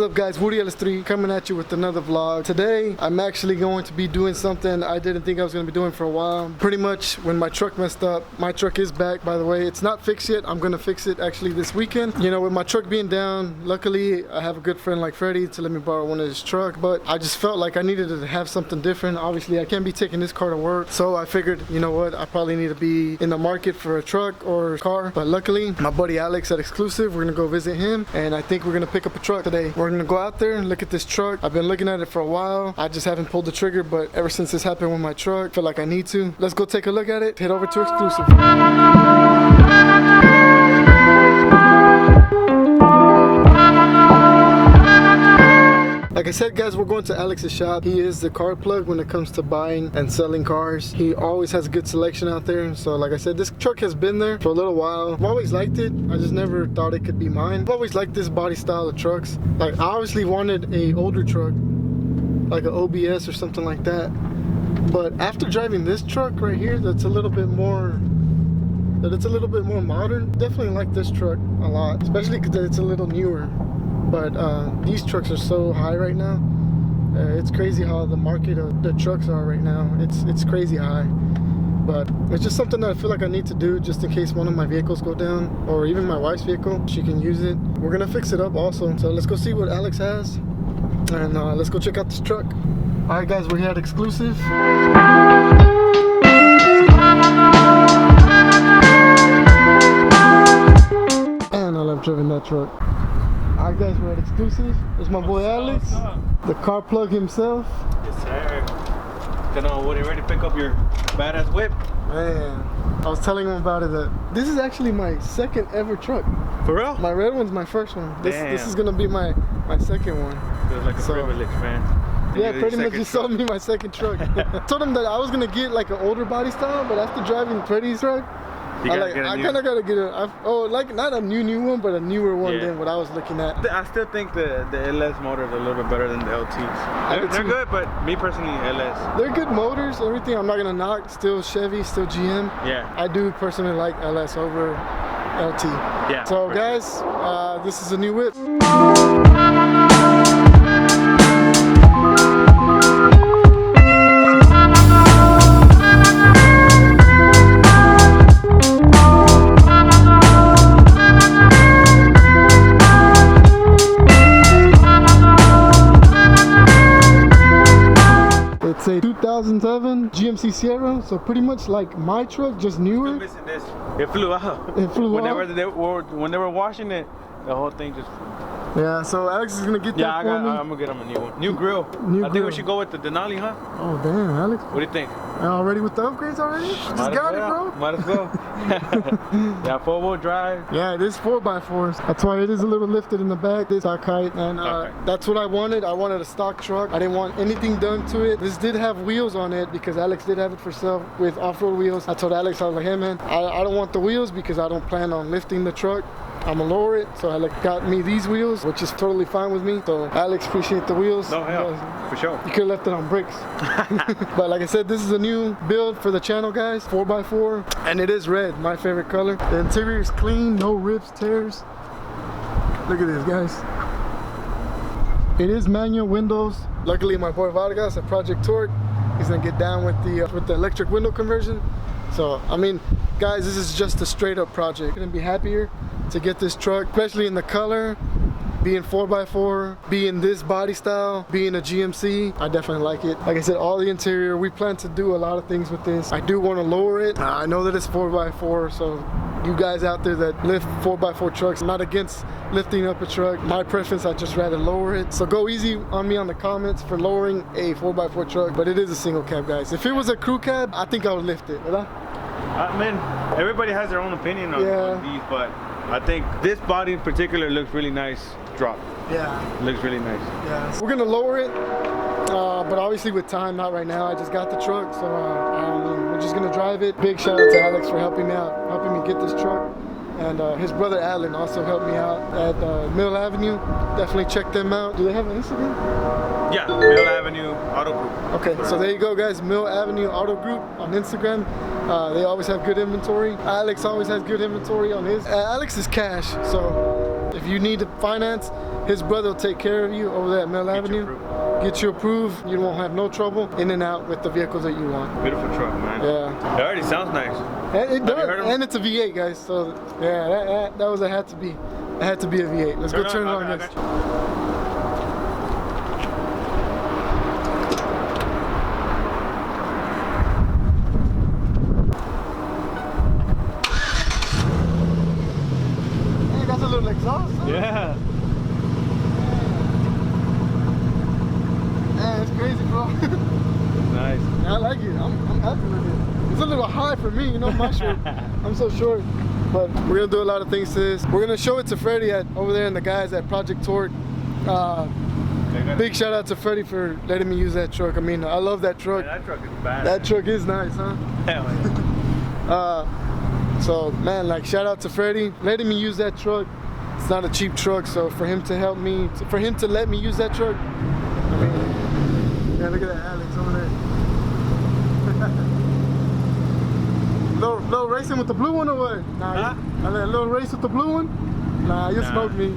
up guys, Woody LS3 coming at you with another vlog. Today I'm actually going to be doing something I didn't think I was going to be doing for a while. Pretty much when my truck messed up. My truck is back, by the way. It's not fixed yet. I'm going to fix it actually this weekend. You know, with my truck being down, luckily I have a good friend like Freddie to let me borrow one of his truck, but I just felt like I needed to have something different. Obviously I can't be taking this car to work, so I figured, you know what, I probably need to be in the market for a truck or a car. But luckily my buddy Alex at Xclusive, we're gonna go visit him, and I think we're gonna pick up a truck today. We're gonna go out there and look at this truck. I've been looking at it for a while. I just haven't pulled the trigger, but ever since this happened with my truck, I feel like I need to. Let's go take a look at it. Head over to Xclusive. Like I said guys, we're going to Alex's shop. He is the car plug when it comes to buying and selling cars. He always has a good selection out there. So like I said, this truck has been there for a little while. I've always liked it. I just never thought it could be mine. I've always liked this body style of trucks. Like I obviously wanted a older truck, like an OBS or something like that. But after driving this truck right here, that's a little bit more modern. Definitely like this truck a lot, especially because it's a little newer. But these trucks are so high right now. It's crazy how the market of the trucks are right now. It's crazy high. But it's just something that I feel like I need to do just in case one of my vehicles go down, or even my wife's vehicle. She can use it. We're gonna fix it up also. So let's go see what Alex has, and let's go check out this truck. All right, guys, we're here at Xclusive. And I love driving that truck. Alright guys, we're at Xclusive. There's my boy Alex, the car plug himself. Yes sir. Gonna Woody, ready to pick up your badass whip? Man, I was telling him about it that this is actually my second ever truck. For real? My red one's my first one. This is gonna be my second one. Feels like a privilege, man. Yeah, pretty much just sold me my second truck. I told him that I was gonna get like an older body style, but after driving Freddie's truck, I kind of gotta get like not a new one, but a newer one than what I was looking at. I still think the LS motor is a little bit better than the LTs. They're good, but me personally, LS. They're good motors, everything. I'm not gonna knock. Still Chevy, still GM. Yeah. I do personally like LS over LT. Yeah. So guys, this is a new whip. It's a 2007 GMC Sierra, so pretty much like my truck, just newer. Still missing this. It flew out. It flew when out? When they were washing it, the whole thing just flew. Yeah, so Alex is gonna get that for me. I'm gonna get him a new one. New grill. I think we should go with the Denali, huh? Oh damn, Alex. What do you think? Already with the upgrades already? Just got it, bro. Might as well. Yeah, 4-wheel drive. Yeah, it is 4x4s. That's why it is a little lifted in the back. This stock height, and that's what I wanted. I wanted a stock truck. I didn't want anything done to it. This did have wheels on it because Alex did have it for sale with off-road wheels. I told Alex, I was like, hey man, I don't want the wheels because I don't plan on lifting the truck. I'm gonna lower it, so Alex got me these wheels, which is totally fine with me. So Alex, appreciate the wheels. No, yeah, for sure. You could have left it on bricks. But like I said, this is a new build for the channel, guys. 4x4, and it is red, my favorite color. The interior is clean, no rips, tears. Look at this, guys. It is manual windows. Luckily, my boy Vargas at Project Torque, he's gonna get down with the electric window conversion. So I mean, guys, this is just a straight up project. Couldn't be happier to get this truck, especially in the color, being 4x4, being this body style, being a GMC. I definitely like it. Like I said, all the interior, we plan to do a lot of things with this. I do want to lower it. I know that it's 4x4, so you guys out there that lift 4x4 trucks, I'm not against lifting up a truck. My preference, I'd just rather lower it. So go easy on me on the comments for lowering a 4x4 truck, but it is a single cab, guys. If it was a crew cab, I think I would lift it, right? I mean, everybody has their own opinion on these, but I think this body in particular looks really nice drop. Yeah. It looks really nice. Yeah. We're gonna lower it, but obviously with time, not right now. I just got the truck, so we're just gonna drive it. Big shout out to Alex for helping me out, helping me get this truck. And his brother Alan also helped me out at Mill Avenue. Definitely check them out. Do they have an Instagram? Yeah, Mill Avenue Auto Group. Okay, so there you go, guys. Mill Avenue Auto Group on Instagram. They always have good inventory. Alex always has good inventory on his. Alex is cash, so If you need to finance, his brother will take care of you over there at Mill Avenue. Get you approved. You won't have no trouble in and out with the vehicle that you want. Beautiful truck, man. Yeah. It already sounds nice. And it does. And it's a V8, guys. So yeah, that was a had to be. It had to be a V8. Let's go turn it on, guys. Hey, that's a little exhaust. Huh? Yeah. Man, it's crazy, bro. Nice. I like it. I'm happy with it. It's a little high for me, you know, my short. I'm so short. But we're gonna do a lot of things to this. We're gonna show it to Freddie over there and the guys at Project Torque. Big shout out to Freddie for letting me use that truck. I mean, I love that truck. Man, that truck is bad. That truck is nice, huh? Hell yeah. So man, like shout out to Freddie letting me use that truck. It's not a cheap truck, so for him to help me, for him to let me use that truck, I mean, yeah, look at that Alex over there. little racing with the blue one or what? Nah, a little race with the blue one? Nah, you smoked me.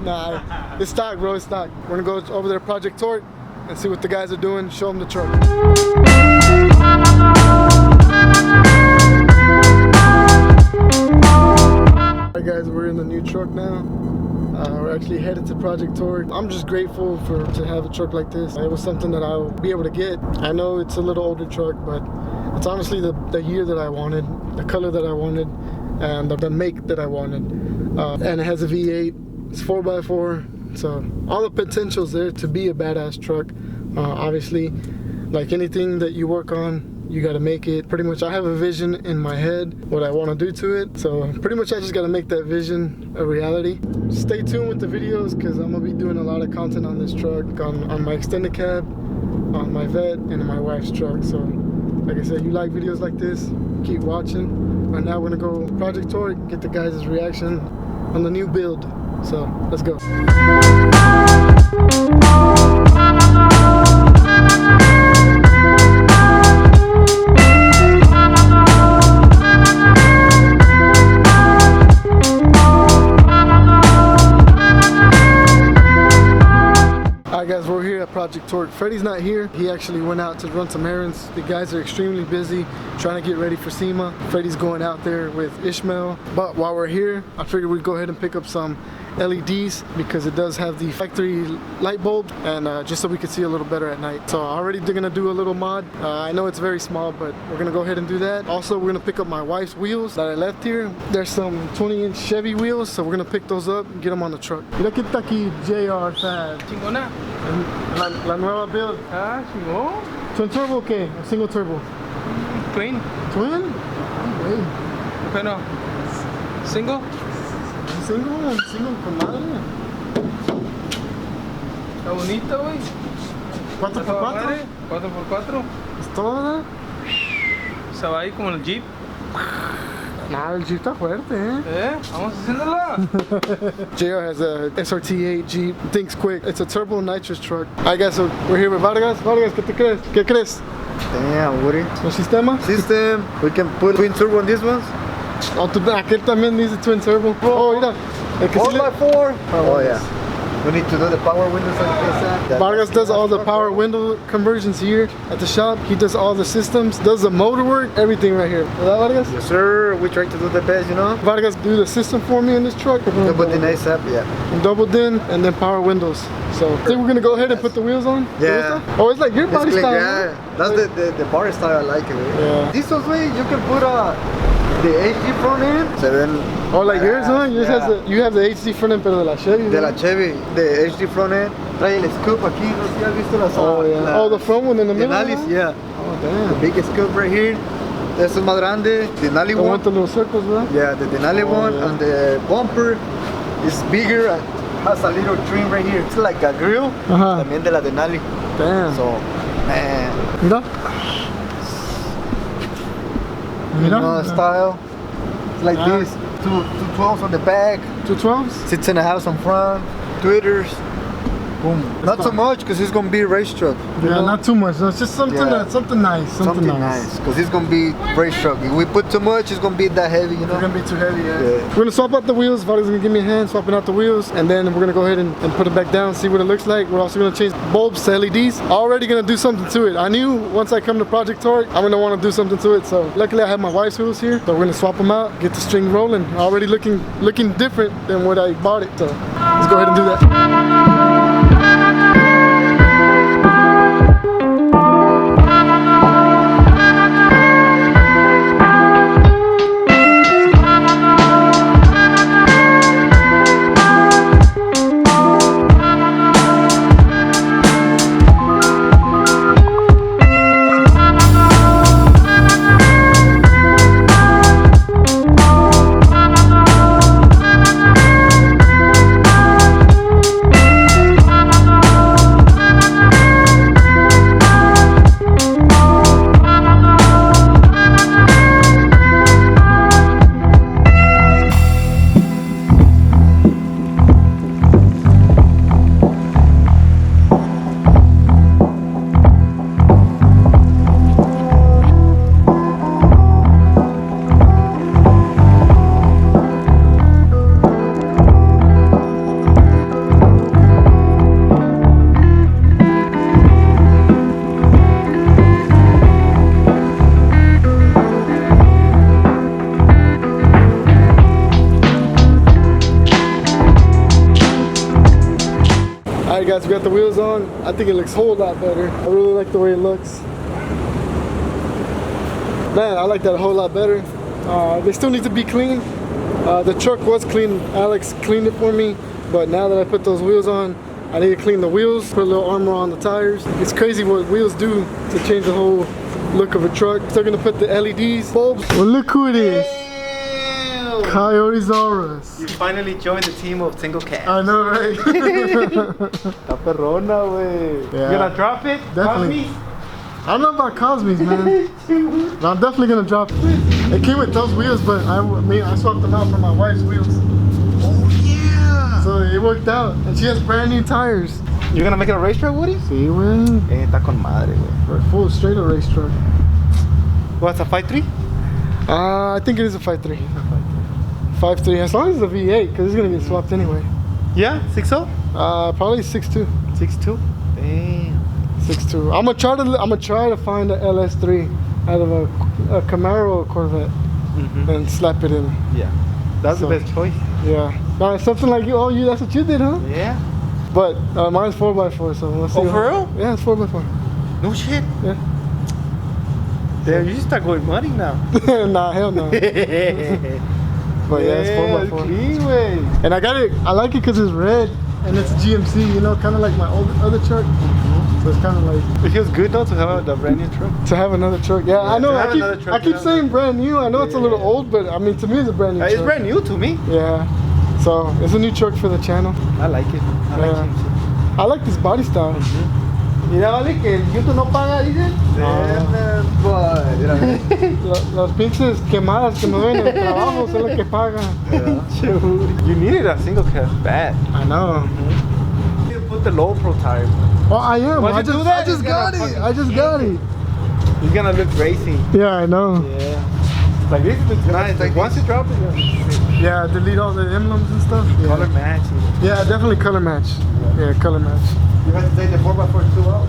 Nah, it's stock, bro, it's stock. We're gonna go over there to Project Torque and see what the guys are doing, show them the truck. Alright guys, we're in the new truck now. We're actually headed to Project Torque. I'm just grateful to have a truck like this. It was something that I'll be able to get. I know it's a little older truck, but it's honestly the year that I wanted, the color that I wanted, and the make that I wanted. And it has a V8, it's 4x4, so all the potential's there to be a badass truck. Obviously, like anything that you work on, you gotta make it. Pretty much I have a vision in my head, what I wanna do to it. So pretty much I just gotta make that vision a reality. Stay tuned with the videos because I'm gonna be doing a lot of content on this truck, on my extended cab, on my vet, and on my wife's truck. So like I said, you like videos like this, keep watching. Right now we're gonna go Project Torque, get the guys' reaction on the new build. So let's go. Alright guys, we're here at Project Torque. Freddie's not here. He actually went out to run some errands. The guys are extremely busy trying to get ready for SEMA. Freddie's going out there with Ishmael. But while we're here, I figured we'd go ahead and pick up some LEDs because it does have the factory light bulb, and just so we could see a little better at night. So already they're gonna do a little mod. I know it's very small, but we're gonna go ahead and do that. Also, we're gonna pick up my wife's wheels that I left here. There's some 20-inch Chevy wheels, so we're gonna pick those up and get them on the truck. Mira que está aquí JR Fab. Chingona. La nueva build. Ah, chingón. ¿Twin turbo o qué? ¿O single turbo? Twin. Twin? Bueno, single. Single con madre. Está bonita, güey. 4x4. 4x4. Es toda. Se va ahí como el Jeep. Nah, el Jeep está fuerte, Vamos haciéndola. JR has a SRT8 Jeep. Thinks quick. It's a turbo nitrous truck. Alright guys, so we're here with Vargas. Vargas, ¿qué te crees? ¿Qué crees? Damn, Woody. ¿El sistema? System. We can put twin turbo on these ones. Oh, aquel también dice twin turbo. Oh, mira. El que sí le- 4x4. Oh, yeah. We need to do the power windows like this. Vargas does all the power window conversions here at the shop. He does all the systems, does the motor work, everything right here. Is that Vargas? Yes, sir. We try to do the best, you know. Vargas do the system for me in this truck. Double the nice up, yeah. And double din and then power windows. So I think we're gonna go ahead and put the wheels on. Yeah. Oh, it's like your body It's style. like, yeah, that's the bar style I like it. Yeah. This way you can put the HD front end. So then, Oh, like yours, huh? Yours yeah. has you have the HD front end, pero de la Chevy. de ¿no? la Chevy, the HD front end. Trae el scoop aquí, no sé si has visto las. Oh, yeah. Oh, the front one in the middle. Denali's, huh? yeah. Oh, The damn. big scoop right here. This is más grande. Denali The one one. with the little circles, right? Yeah, the Denali one, yeah. and the bumper is bigger and has a little trim right here. It's like a grill. Uh-huh. También de la Denali. Damn. So, man, Mira. Mira. style. It's like Ah. this. Two 12s on the back, 212s? 6.5 on front, tweeters. Boom. Not so much, because it's gonna be race truck. you Yeah, know? not too much. No, it's just something Yeah. something nice. Something nice. because it's gonna be race truck. If we put too much, it's gonna be that heavy, you It's know. gonna be too heavy, yeah. Yeah. We're gonna swap out the wheels. Vale's gonna give me a hand swapping out the wheels, and then we're gonna go ahead and put it back down, see what it looks like. We're also gonna change bulbs to LEDs. Already gonna do something to it. I knew once I come to Project Torque, I'm gonna want to do something to it. So luckily I have my wife's wheels here, so we're gonna swap them out, get the string rolling. Already looking different than what I bought it. So let's go ahead and do that. Alright guys, we got the wheels on. I think it looks a whole lot better. I really like the way it looks. Man, I like that a whole lot better. They still need to be clean. The truck was clean. Alex cleaned it for me. But now that I put those wheels on, I need to clean the wheels, put a little armor on the tires. It's crazy what wheels do to change the whole look of a truck. Still gonna put the LEDs, bulbs. Well, look who it is. Coyote Zaurus. You finally joined the team of single cab. I know, right? La perrona, wey. Yeah. You gonna drop it? Definitely. Cosme? I don't know about Cosmes, man. But I'm definitely gonna drop it. It came with those wheels, but I swapped them out for my wife's wheels. Oh yeah. So it worked out. And she has brand new tires. You're gonna make it a race truck, Woody? See, güey. Está con madre, wey. For a full straight up race truck. What's a 5.3? I think it is a 5.3. 5.3, as long as it's a V8, because it's gonna get swapped anyway. Yeah, 6.0? Probably 6.2. 6.2? Damn. 6.2. I'm gonna try to find a LS3 out of a Camaro or Corvette and slap it in. Yeah. That's So- the best choice. Yeah. Something like you. Oh, that's what you did, huh? Yeah. But mine's 4x4, so we'll see. Oh, for real? Yeah, it's 4x4. No shit. Yeah. Damn, you should start going muddy now. Nah, hell no. But yeah, it's 4x4. Clean, wey. And I got it. I like it because it's red and it's GMC. You know, kind of like my other truck. So it's kind of like It feels good though to have the brand new truck. to have another truck. Yeah, I know. to have another I truck, keep yeah. saying brand new. I know it's a little old, but I mean to me it's a brand new. It's truck. brand new to me. Yeah. So it's a new truck for the channel. I like it. I like Yeah. it. I like this body style. Mira, vale, que el YouTube no paga, dicen. Las pinches quemadas que me ven en el trabajo son las que pagan. You needed a single cab bad. I know. You put the low pro tire. Oh, I am. Once I you do just, that, I just it's got gonna it. I just got it. It's gonna look racing. Yeah, I know. Yeah. Like this is nice. Like once you drop it, Yeah, delete all the emblems and stuff. Yeah, color match. yeah, definitely color match. Yeah, color match. You have to take the 4x4 too out.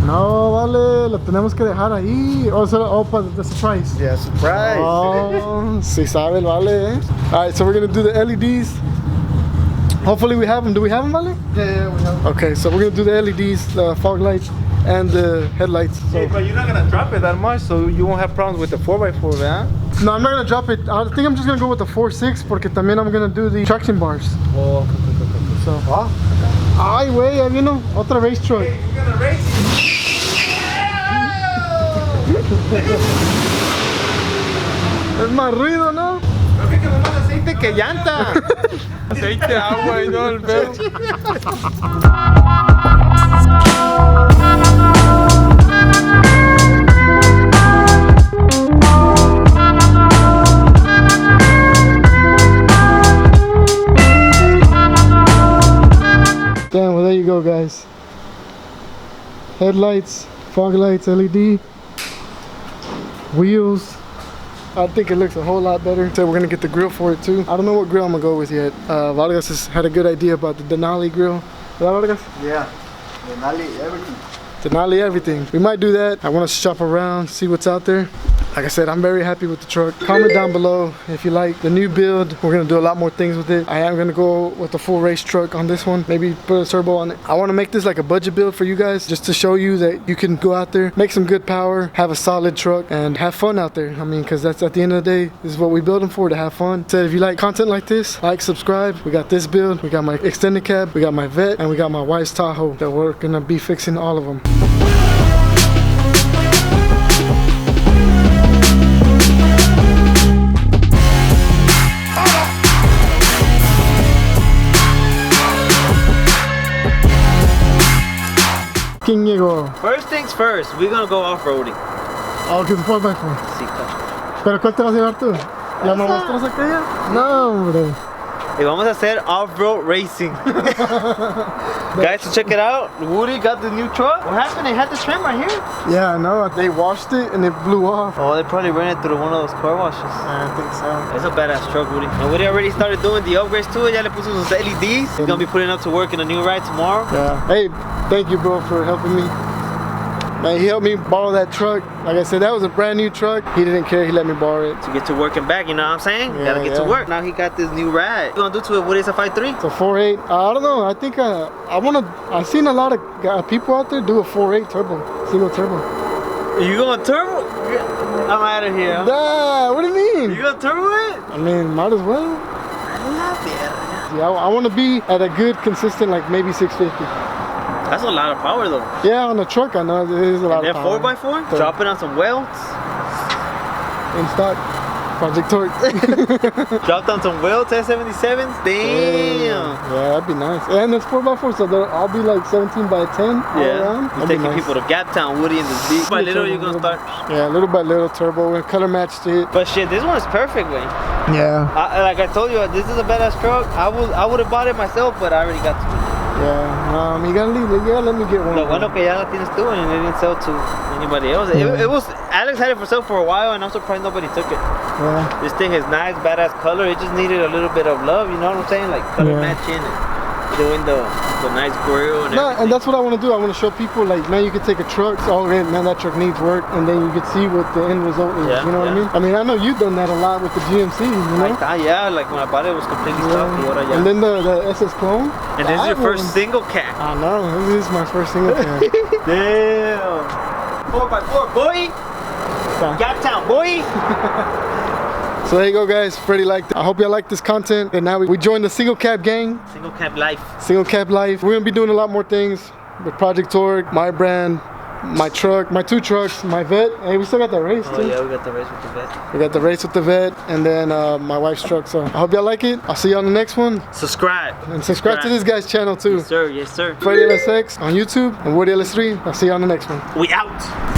No, vale, lo tenemos que dejar ahí. Oh, para the surprise. Yeah, surprise. Oh, si sabe el vale, eh? Alright, so we're gonna do the LEDs. Hopefully we have them. Do we have them, vale? Yeah, we have. Okay, so we're gonna do the LEDs, the fog lights, and the headlights. So. Hey, but you're not gonna drop it that much, so you won't have problems with the 4x4, man. No, I'm not gonna drop it. I think I'm just gonna go with the 4.6 porque también I'm gonna do the traction bars. Oh, So, oh. ay, güey, ahí vino otra race truck. Hey, we're gonna race. Es más ruido, ¿no? Creo que quemó más aceite que llanta. Aceite, agua y todo el pedo. Damn, well there you go go, guys. Headlights, fog lights, LED, wheels. I think it looks a whole lot better. So we're gonna get the grill for it too. I don't know what grill I'm gonna go with yet. Vargas has had a good idea about the Denali grill. Vargas? Yeah. Denali, everything. Denali everything. We might do that. I want to shop around, see what's out there. Like I said, I'm very happy with the truck. Comment down below if you like the new build. We're gonna do a lot more things with it. I am gonna go with the full race truck on this one. Maybe put a turbo on it. I wanna make this like a budget build for you guys, just to show you that you can go out there, make some good power, have a solid truck, and have fun out there. I mean, cause that's at the end of the day, this is what we build them for, to have fun. So if you like content like this, like, subscribe. We got this build, we got my extended cab, we got my Vet, and we got my wife's Tahoe that we're gonna be fixing all of them. ¿Quién llegó? First things first, we're gonna go off-roading. Oh, que se 4x4. Sí, claro. ¿Pero cuál te vas a llevar tú? ¿La mamostrosa aquella? No, hombre. Y vamos a hacer off-road racing. Guys, so check it out. Woody got the new truck. What happened? They had the trim right here. Yeah, I know. They washed it and it blew off. Oh, they probably ran it through one of those car washes. I think so. It's a badass truck, Woody. And Woody already started doing the upgrades to it. Ya le puso sus LEDs. He's gonna be putting up to work in a new ride tomorrow. Yeah. Hey, thank you, bro, for helping me. Man, he helped me borrow that truck. Like I said, that was a brand new truck. He didn't care. He let me borrow it. To get to work and back, you know what I'm saying? Yeah, Gotta get to work. Now he got this new ride. What you gonna do to it? What is a 5.3? It's a 4.8. I don't know. I think I've seen a lot of people out there do a 4.8 turbo, single turbo. You gonna turbo? I'm out of here. Nah, what do you mean? You gonna turbo it? I mean, might as well. I love it. Yeah, I want to be at a good, consistent, like maybe 650. That's a lot of power though. Yeah, on the truck, I know it is a lot And of then power. 4x4? So- Dropping on some welds. In stock, Project Torque. Dropped on some welds, 1077s. Damn. Yeah, that'd be nice. And it's 4x4, so I'll be like 17 by 10 all Yeah. around. You're That'd be taking nice. people to Gaptown, Woody, in this beat. By little, you're gonna start. Yeah, little by little, turbo and color matched it. But shit, this one is perfect, man. Yeah, Like I told you, this is a badass truck. I would have bought it myself, but I already got to it. yeah. You gotta let me get one. Lo bueno que ya la tienes tú and it didn't sell to anybody else. It was, Alex had it for sale for a while and I'm surprised nobody took it. Yeah. This thing is nice, badass color. It just needed a little bit of love, you know what I'm saying? Like color Yeah. matching and doing the nice grill and No, everything. and that's what I want to do. I want to show people, like, man, you can take a truck, oh man, that truck needs work, and then you can see what the end result is. Yeah, You know what I mean? I mean, I know you've done that a lot with the GMC, you know? Like that, yeah, like when I bought it, it was completely stuck. Yeah. And then the SS Clone. And this is your That first one- single cab. I know, this is my first single cab. Damn. 4x4, boy. Gaptown, boy. So there you go, guys. Freddie liked it. I hope y'all like this content. And now we joined the single cab gang, Single cab life. single cab life. We're gonna be doing a lot more things with Project Torque, my brand, my truck, my two trucks, my Vet. Hey, we still got that race Oh too. yeah, we got the race with the vet. We got the race with the Vet, and then my wife's truck. So I hope y'all like it. I'll see you on the next one. Subscribe. And subscribe to this guy's channel too. Yes, sir. Yes, sir. Freddie LSX on YouTube and Woody LS3. I'll see you on the next one. We out.